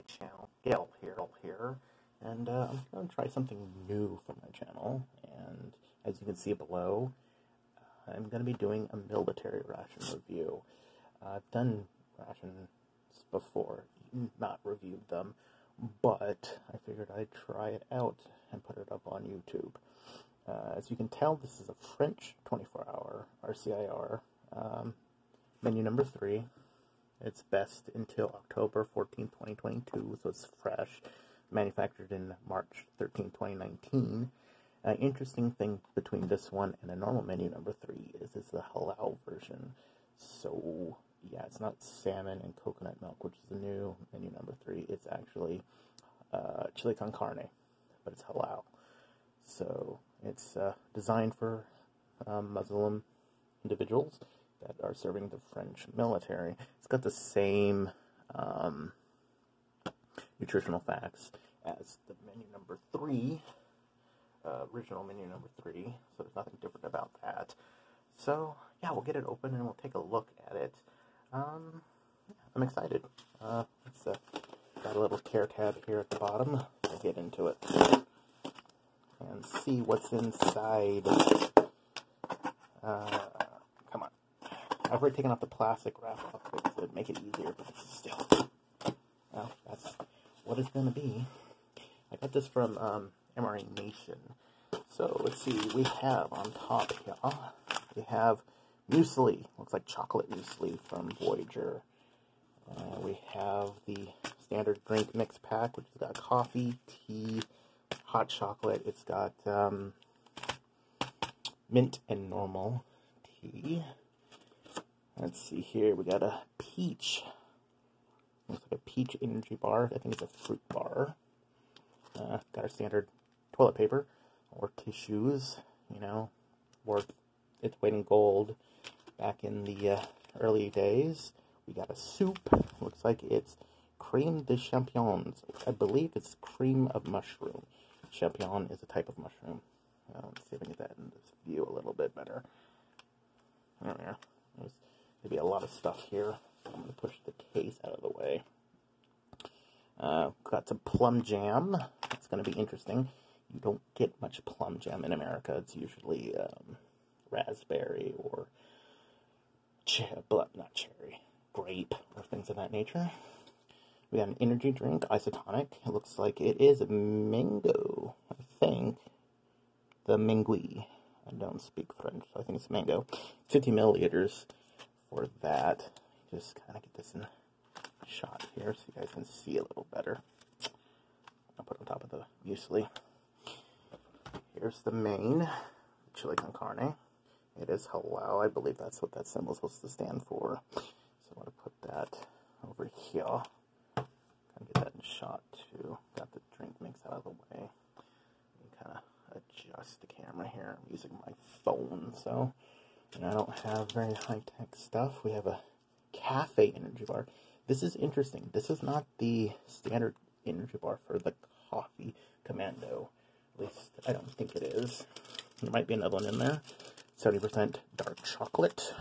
channel, Gail here, and I'm going to try something new for my channel, and as you can see below, I'm going to be doing a military ration review. I've done rations before, not reviewed them, but I figured I'd try it out and put it up on YouTube. As you can tell, this is a French 24-hour RCIR, menu number 3. It's best until October 14, 2022, so it's fresh, manufactured in March 13, 2019. An interesting thing between this one and a normal menu number 3 is it's the halal version. So, yeah, it's not salmon and coconut milk, which is the new menu number 3. It's actually chili con carne, but it's halal. So, it's designed for Muslim individuals that are serving the French military. It's got the same nutritional facts as the menu number 3, original menu number 3, so there's nothing different about that. So, yeah, we'll get it open and we'll take a look at it. I'm excited. It's got a little care tab here at the bottom. I'll get into it and see what's inside. Come on. I've already taken off the plastic wrap off to make it easier, but this is still, well, that's what it's going to be. I got this from MRA Nation. So let's see, we have on top here, we have muesli, looks like chocolate muesli from Voyager. We have the standard drink mix pack, which has got coffee, tea, hot chocolate. It's got mint and normal tea. Let's see here, we got a peach. Looks like a peach energy bar. I think it's a fruit bar. Got our standard toilet paper or tissues, you know, worth its weight in gold back in the early days. We got a soup. Looks like it's creme de champignons. I believe it's cream of mushroom. Champignon is a type of mushroom. Let's see if I can get that in this view a little bit better. There we are. There's maybe a lot of stuff here. So I'm going to push the case out of the way. Got some plum jam. It's going to be interesting. You don't get much plum jam in America. It's usually raspberry or not cherry, grape, or things of that nature. We got an energy drink, isotonic. It looks like it is mango, I think. The mangui. I don't speak French, so I think it's mango. 50 milliliters for that. Just kind of get this in shot here so you guys can see a little better. I'll put it on top of the muesli. Here's the main, chili con carne. It is halal. I believe that's what that symbol is supposed to stand for. So I'm going to put that over here. Kind of get that in shot too. Got the drink mix out of the way. Kind of adjust the camera here. I'm using my phone, so I don't have very high-tech stuff. We have a cafe energy bar. This is interesting. This is not the standard energy bar for the coffee commando. At least I don't think it is. There might be another one in there. 70% dark chocolate.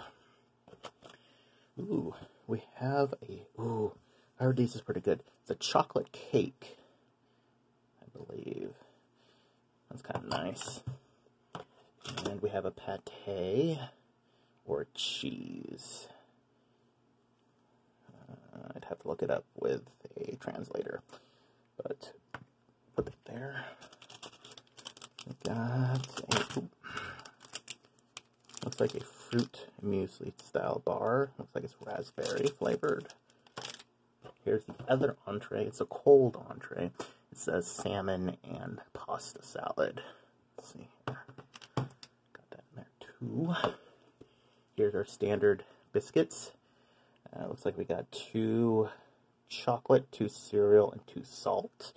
Ooh, we have a, ooh, I heard this is pretty good. It's a chocolate cake, I believe. That's kind of nice. And we have a pate or cheese. I'd have to look it up with a translator, but put it there. We got a, looks like a fruit muesli style bar. Looks like it's raspberry flavored. Here's the other entree. It's a cold entree. It says salmon and pasta salad. Let's see here. Got that in there too. Here's our standard biscuits. Looks like we got 2 chocolate, 2 cereal, and 2 salt.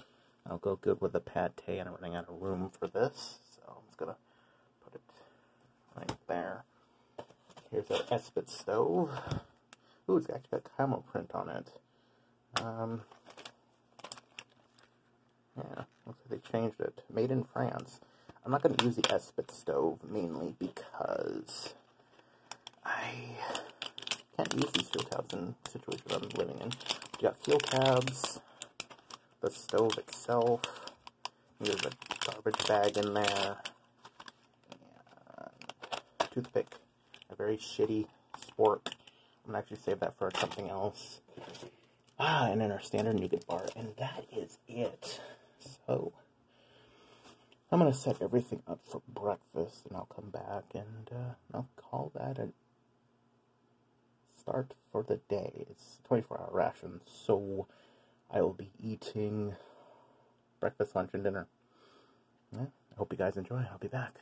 I'll go good with the pate, and I'm running out of room for this, so I'm just going to put it right there. Here's our Esprit stove. Ooh, it's actually got camel print on it. Yeah, looks like they changed it. Made in France. I'm not going to use the Esprit stove mainly because I can't use these fuel tabs in situations I'm living in. You got fuel tabs, the stove itself. There's a garbage bag in there. And toothpick. A very shitty spork. I'm going to actually save that for something else. And then our standard nougat bar. And that is it. So, I'm going to set everything up for breakfast. And I'll come back and I'll call that a start for the day. It's 24-hour rations. So, I will be eating breakfast, lunch, and dinner. Yeah, I hope you guys enjoy. I'll be back.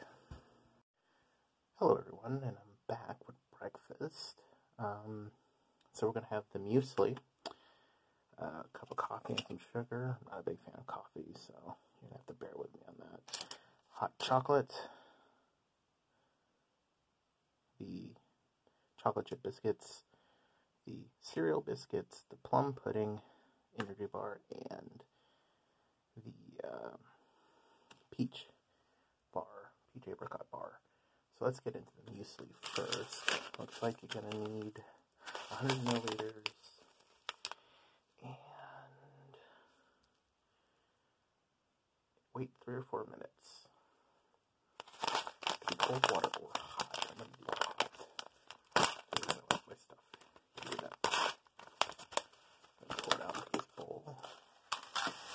Hello, everyone, and I'm back with breakfast. So we're going to have the muesli, a cup of coffee and some sugar. I'm not a big fan of coffee, so you're going to have to bear with me on that. Hot chocolate, the chocolate chip biscuits, the cereal biscuits, the plum pudding, energy bar, and the peach apricot bar. So let's get into the muesli first. Looks like you're going to need 100 milliliters and wait 3 or 4 minutes. Keep cold water or hot. I'm going to do hot. I like my stuff. Do that. I'm pour it out into this bowl.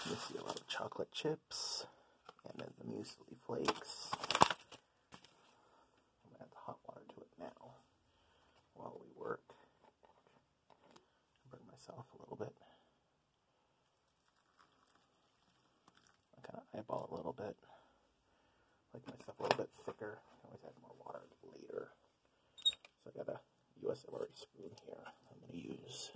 You see a lot of chocolate chips and then the muesli flakes. I'm going to add the hot water to it now while we work. Burn myself a little bit. I kind of eyeball a little bit. Like my stuff a little bit thicker. I can always add more water later. So I got a US celery spoon here I'm going to use.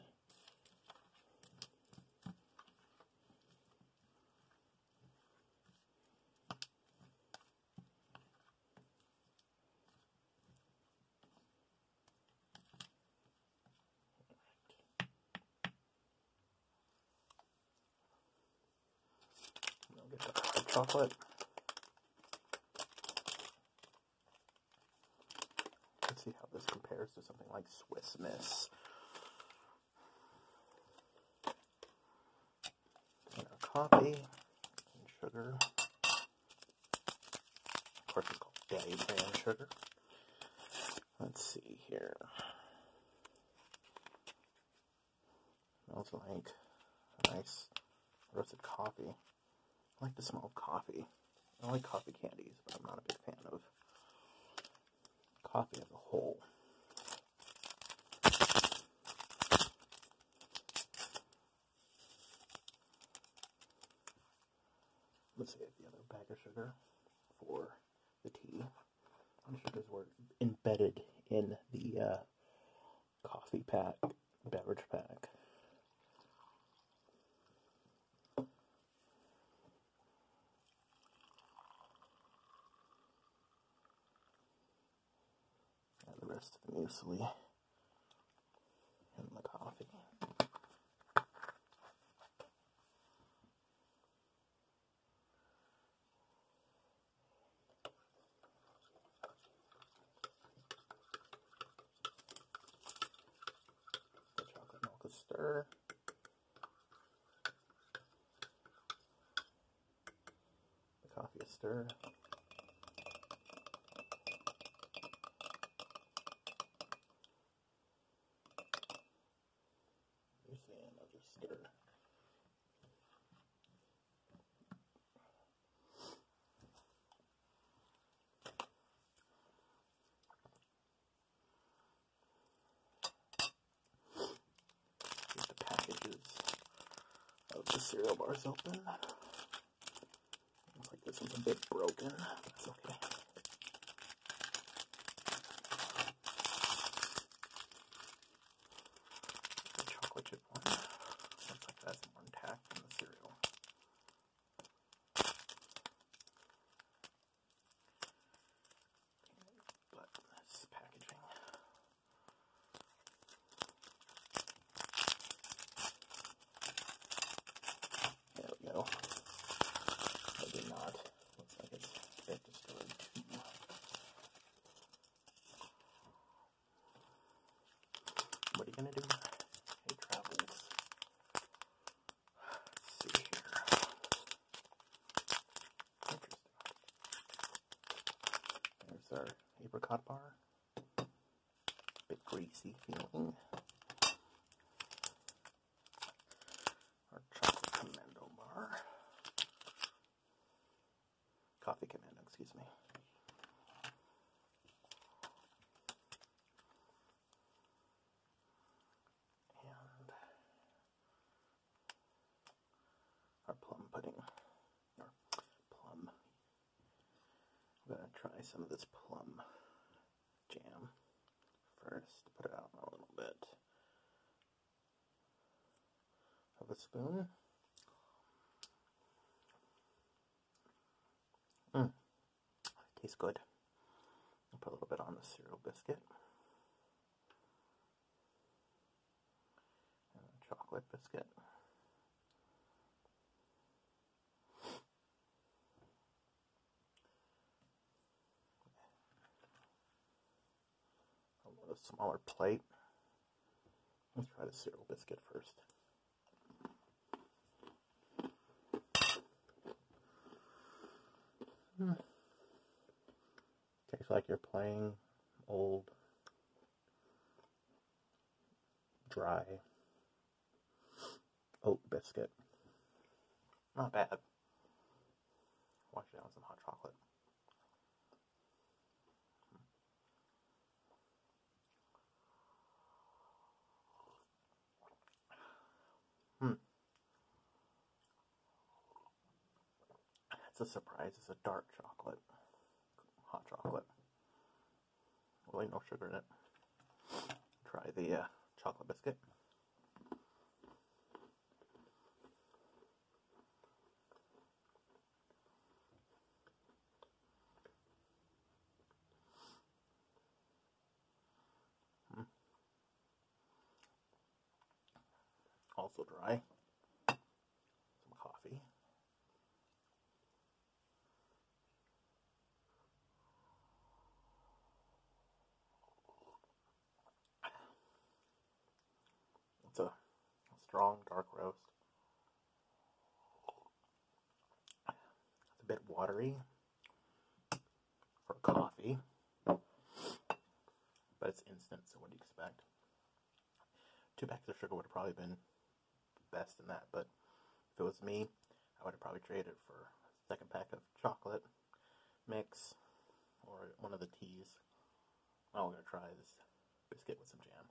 I'll get the hot chocolate. Let's see how this compares to something like Swiss Miss. And our coffee and sugar. Of course, it's called Daddy brand sugar. Let's see here. Smells like a nice roasted coffee. I like the smell of coffee. I like coffee candies, but I'm not a big fan of coffee as a whole. Let's get the other bag of sugar for the tea. The sugars were embedded in the coffee pack, beverage pack. Add the rest of the muesli and the coffee. The chocolate milk a stir. The coffee a stir. Another stir. Get the packages of the cereal bars open. Looks like this one's a bit broken. That's okay. The chocolate chip one. Looks like that's more intact than the cereal. But that's packaging. There we go. Maybe not. Looks like it's a bit destroyed too. What are you gonna do? It travels. Let's see here. apricot bar. Bit greasy feeling. Our chocolate commando bar. Coffee commando, excuse me. And our plum pudding. Or plum. I'm going to try some of this plum jam first. Put it out in a little bit of a spoon. Tastes good. I'll put a little bit on the cereal biscuit. And a chocolate biscuit. A smaller plate. Let's try the cereal biscuit first. Tastes like you're playing old, dry oat biscuit. Not bad. Wash it down with some hot chocolate. It's a surprise. It's a dark chocolate. Hot chocolate. Really no sugar in it. Try the chocolate biscuit. Also dry. Some coffee. It's a strong dark roast. It's a bit watery for coffee, but it's instant, so what do you expect? 2 packs of sugar would have probably been best in that, but if it was me, I would have probably traded for a second pack of chocolate mix or one of the teas. Now we're going to try this biscuit with some jam.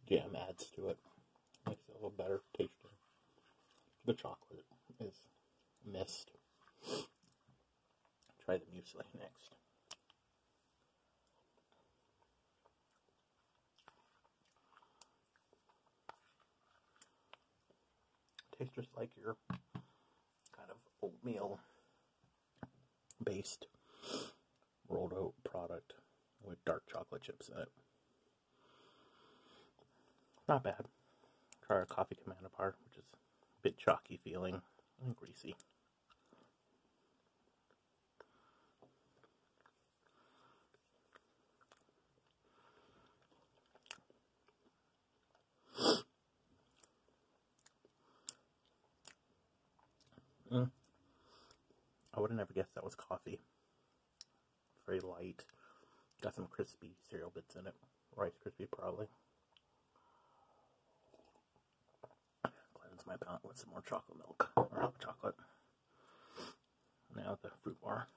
Jam adds to it, makes it a little better tasting. The chocolate is missed. Try the muesli next. Tastes just like your kind of oatmeal based rolled oat product with dark chocolate chips in it. Not bad. Try our coffee commando bar, which is a bit chalky feeling and greasy. I would have never guessed that was coffee. Very light. Got some crispy cereal bits in it. Rice Krispie probably. Cleanse my palate with some more chocolate milk or hot chocolate. Now the fruit bar.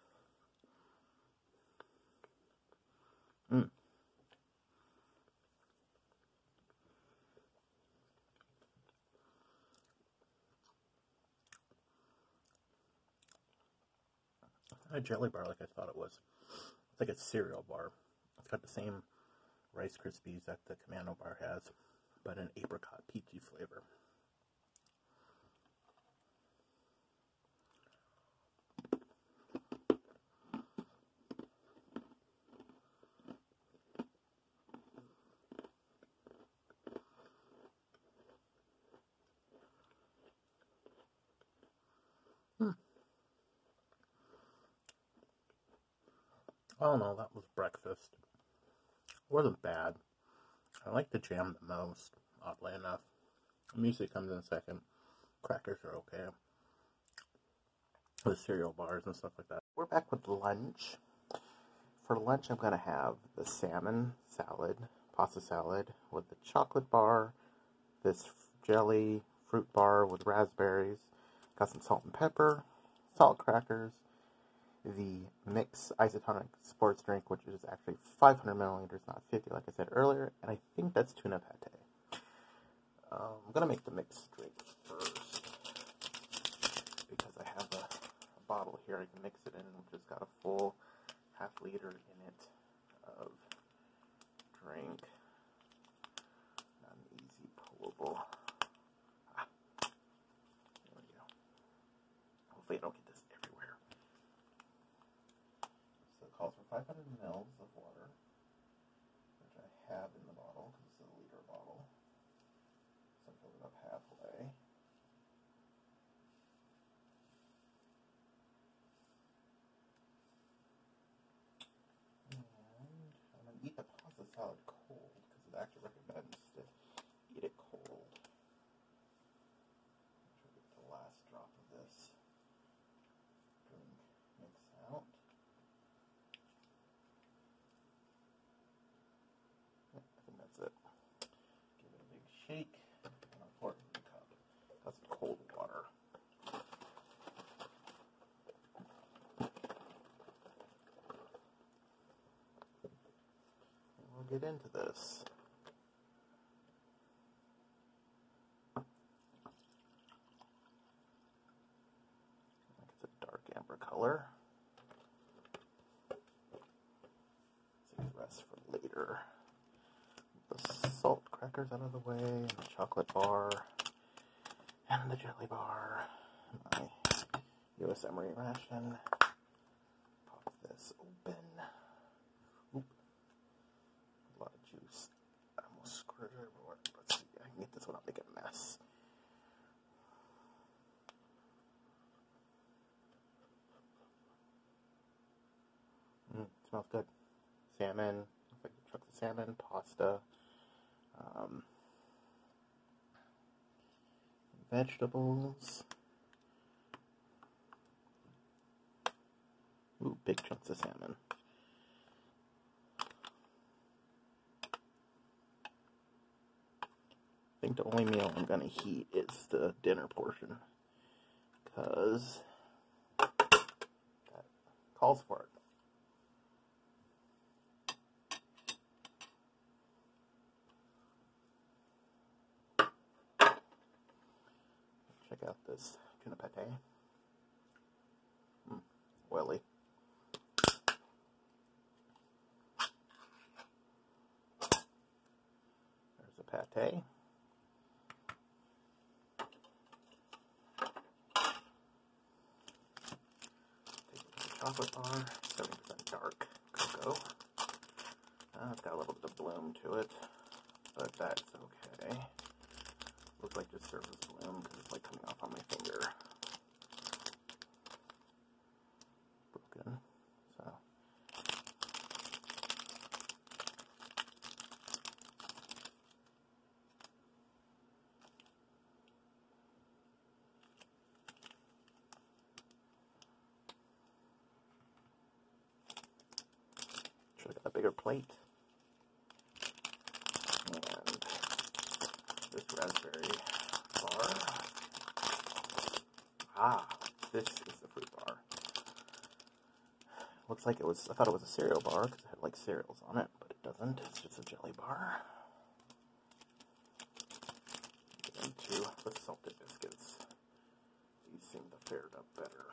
A jelly bar like I thought it was. It's like a cereal bar. It's got the same Rice Krispies that the Commando bar has, but an apricot peachy flavor. Oh no, that was breakfast. It wasn't bad. I like the jam the most. oddly enough. Muesli comes in second. Crackers are okay. With cereal bars and stuff like that. We're back with lunch. For lunch, I'm going to have the salmon salad, pasta salad, with the chocolate bar, this jelly fruit bar with raspberries, got some salt and pepper, salt crackers, the mix isotonic sports drink, which is actually 500 milliliters, not 50 like I said earlier, and I think that's tuna pate. I'm going to make the mixed drink first, because I have a bottle here I can mix it in, which has got a full half liter in it of drink. Not an easy pullable. There we go. Hopefully I don't get this everywhere. So it calls for 500 mils of water, which I have in the bottle because it's a liter bottle. So I fill it up halfway. I'm going to eat the pasta salad cold because it actually recommends to eat it cold. Try to get the last drop of this drink mix out. I think that's it. Give it a big shake and I'll pour it in the cup. That's some cold water. We'll get into this. It's a dark amber color. Save the rest for later. The salt crackers out of the way, and the chocolate bar, and the jelly bar, my U.S. Emery ration. Pop this open. Oop. A lot of juice. I almost screwed it everywhere. Let's see. I can get this without making a mess. Smells good. Salmon. Looks like chunks of salmon, pasta, vegetables. Ooh, big chunks of salmon. I think the only meal I'm going to heat is the dinner portion, because that calls for it. Check out this tuna pate. Oily. There's a pate. Chocolate bar, 70% dark cocoa. It's got a little bit of bloom to it, but that's okay. Looks like just surface bloom because it's like coming off on my finger. Broken. So. Should have got a bigger plate. And this raspberry bar. This is the fruit bar. Looks like it was, I thought it was a cereal bar because it had like cereals on it, but it doesn't. It's just a jelly bar. Get into the salted biscuits. These seem to fare up better.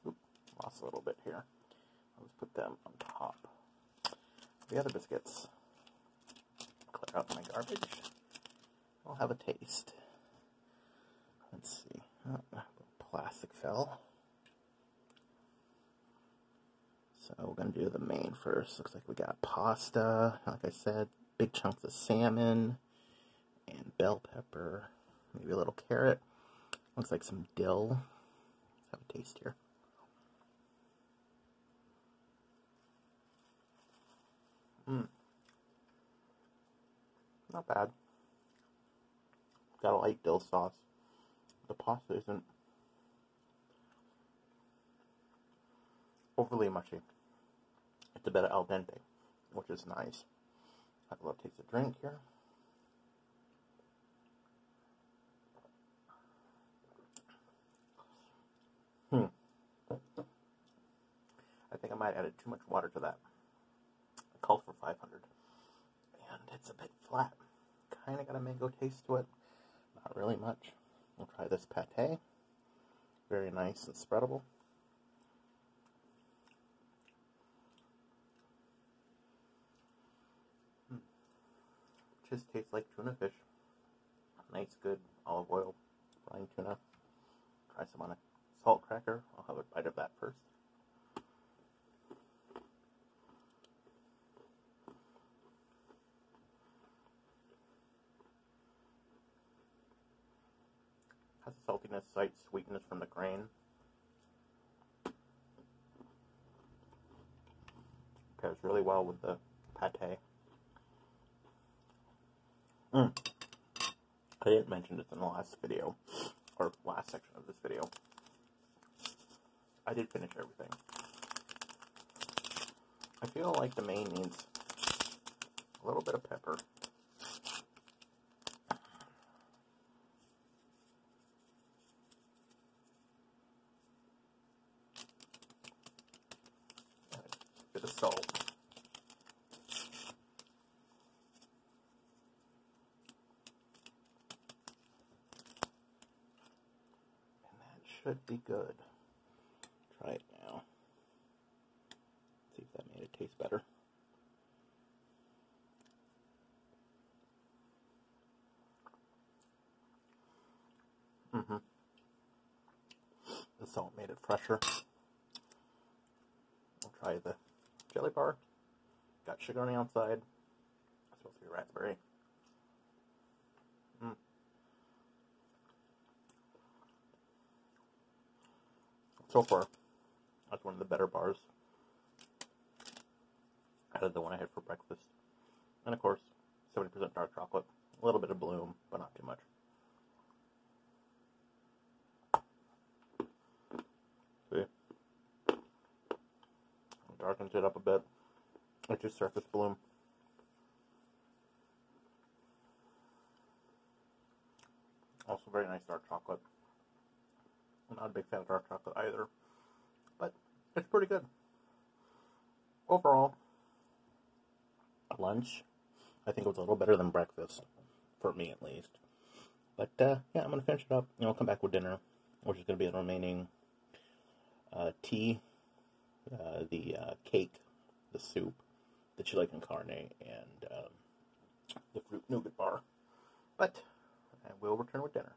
Oop, lost a little bit here. Let's put them on top. The other biscuits. Clear out my garbage. I'll have a taste. Let's see. Oh, plastic fell. So we're going to do the main first. Looks like we got pasta, like I said, big chunks of salmon, and bell pepper, maybe a little carrot. Looks like some dill. Let's have a taste here. Not bad. Got a light dill sauce. The pasta isn't overly mushy. It's a bit al dente, which is nice. I'd love to taste a drink here. I think I might have added too much water to that. It calls for 500. And it's a bit flat. Kind of got a mango taste to it. Not really much. We'll try this pate. Very nice and spreadable. Just tastes like tuna fish. Nice, good olive oil brine tuna. Try some on a salt cracker. I'll have a bite of that first. Has a saltiness, slight sweetness from the grain. Pairs really well with the pate. I didn't mention this in the last video, or last section of this video. I did finish everything. I feel like the main needs a little bit of pepper. And a bit of salt. Should be good. Try it now. See if that made it taste better. The salt made it fresher. We'll try the jelly bar. Got sugar on the outside. It's supposed to be raspberry. So far, that's one of the better bars out of the one I had for breakfast. And of course, 70% dark chocolate. A little bit of bloom, but not too much. See? Darkens it up a bit. It's just surface bloom. Also very nice dark chocolate. I'm not a big fan of dark chocolate either, but it's pretty good. Overall, lunch, I think it was a little better than breakfast, for me at least. But yeah, I'm going to finish it up, and I'll come back with dinner, which is going to be the remaining tea, the cake, the soup, the chili con carne, and the fruit nougat bar. But I will return with dinner.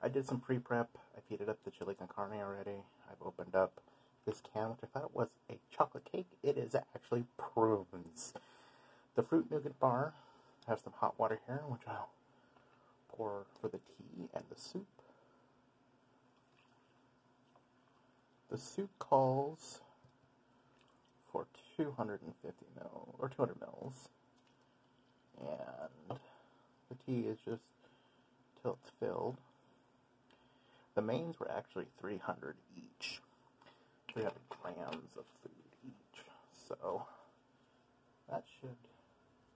I did some pre-prep. I've heated up the chili con carne already. I've opened up this can, which I thought it was a chocolate cake. It is actually prunes. The fruit nougat bar. I have some hot water here, which I'll pour for the tea and the soup. The soup calls for 250 mil, or 200 mils. And the tea is just till it's filled. The mains were actually 300 each. 300 grams of food each. So that should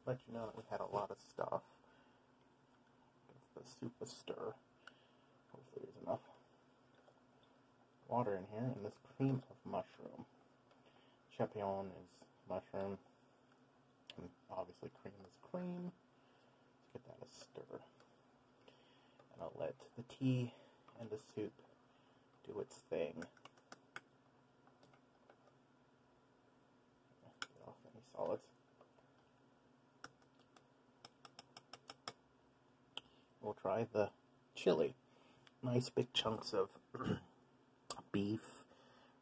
let you know that we had a lot of stuff. Give the soup a stir. Hopefully there's enough water in here. And this cream of mushroom. Champignon is mushroom. And obviously cream is cream. Let's get that a stir. And I'll let the tea and the soup do its thing. Get off any solids. We'll try the chili. Nice big chunks of beef,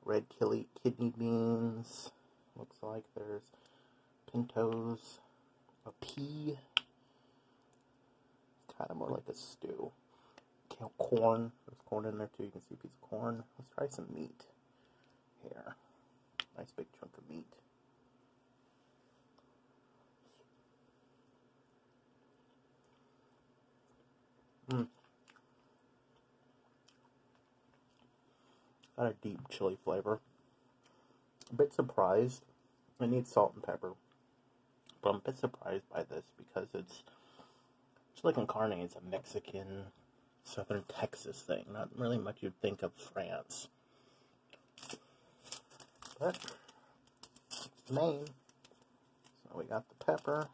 red kidney beans. Looks like there's pintos, a pea. It's kind of more like a stew. Corn. There's corn in there too. You can see a piece of corn. Let's try some meat here. Nice big chunk of meat. Mm. Got a deep chili flavor. A bit surprised. It needs salt and pepper. But I'm a bit surprised by this because it's chili con carne is a Mexican, southern Texas thing. Not really much you'd think of France. But it's Maine. So we got the pepper.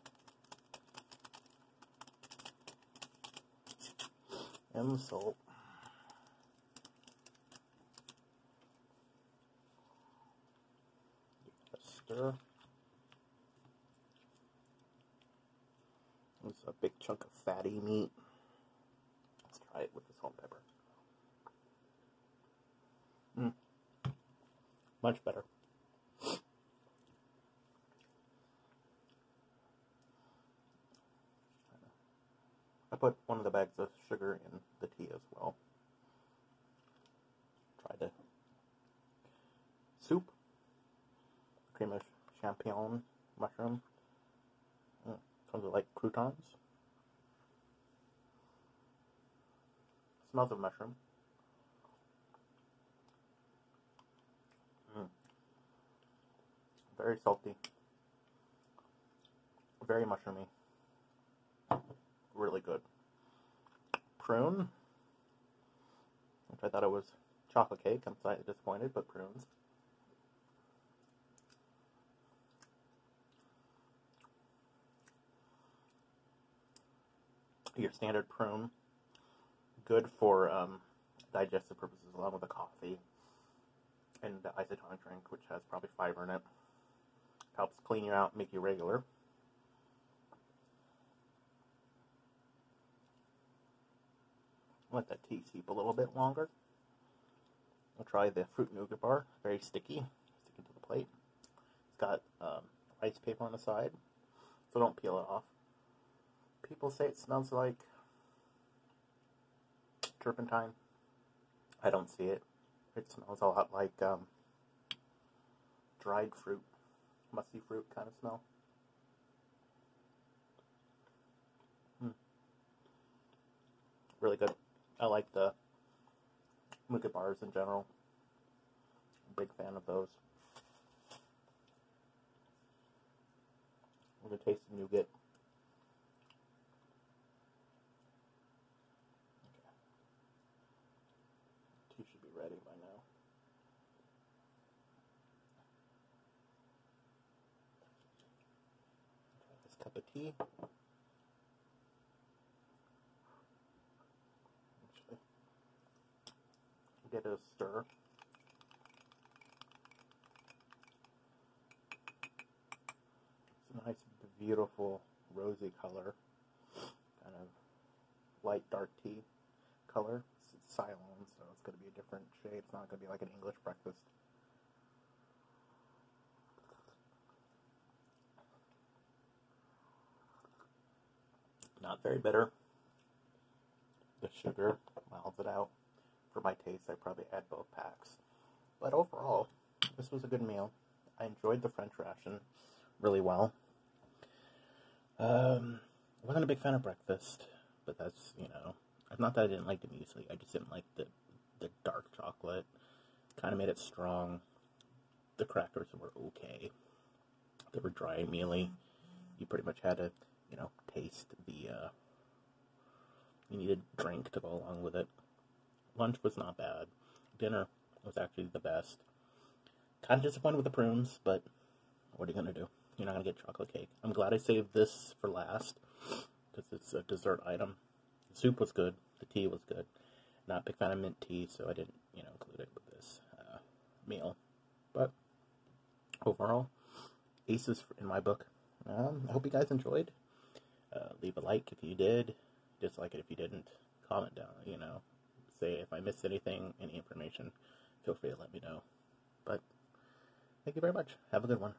And the salt. Stir. This is a big chunk of fatty meat. Let's try it with the salt and pepper. Much better. I put one of the bags of sugar in the tea as well. Try the soup. Cream of champignon mushroom. Comes with like croutons. Smells of mushroom. Very salty. Very mushroomy. Really good. Prune. Which I thought it was chocolate cake. I'm slightly disappointed, but prunes. Your standard prune. Good for digestive purposes, along with the coffee and the isotonic drink, which has probably fiber in it. Helps clean you out, make you regular. Let that tea steep a little bit longer. I'll try the fruit nougat bar. Very sticky. Sticking to the plate. It's got rice paper on the side, so don't peel it off. People say it smells like turpentine. I don't see it. It smells a lot like dried fruit, musty fruit kind of smell. Really good. I like the nougat bars in general. Big fan of those. I'm going to taste the nougat. Okay. Tea should be ready by now. Try this cup of tea. Actually, get a stir. Nice, beautiful, rosy color, kind of light dark tea color. It's Ceylon, so it's going to be a different shade. It's not going to be like an English breakfast. Not very bitter. The sugar miles it out. For my taste, I probably add both packs. But overall, this was a good meal. I enjoyed the French ration really well. I wasn't a big fan of breakfast, but that's, not that I didn't like the muesli, I just didn't like the dark chocolate. Kind of made it strong. The crackers were okay. They were dry and mealy. You pretty much had to, taste the, you needed drink to go along with it. Lunch was not bad. Dinner was actually the best. Kind of disappointed with the prunes, but what are you going to do? You're not going to get chocolate cake. I'm glad I saved this for last, because it's a dessert item. The soup was good. The tea was good. Not a big fan of mint tea, so I didn't, include it with this meal. But overall, aces in my book. I hope you guys enjoyed. Leave a like if you did. Dislike it if you didn't. Comment down, say if I missed anything, any information. Feel free to let me know. But thank you very much. Have a good one.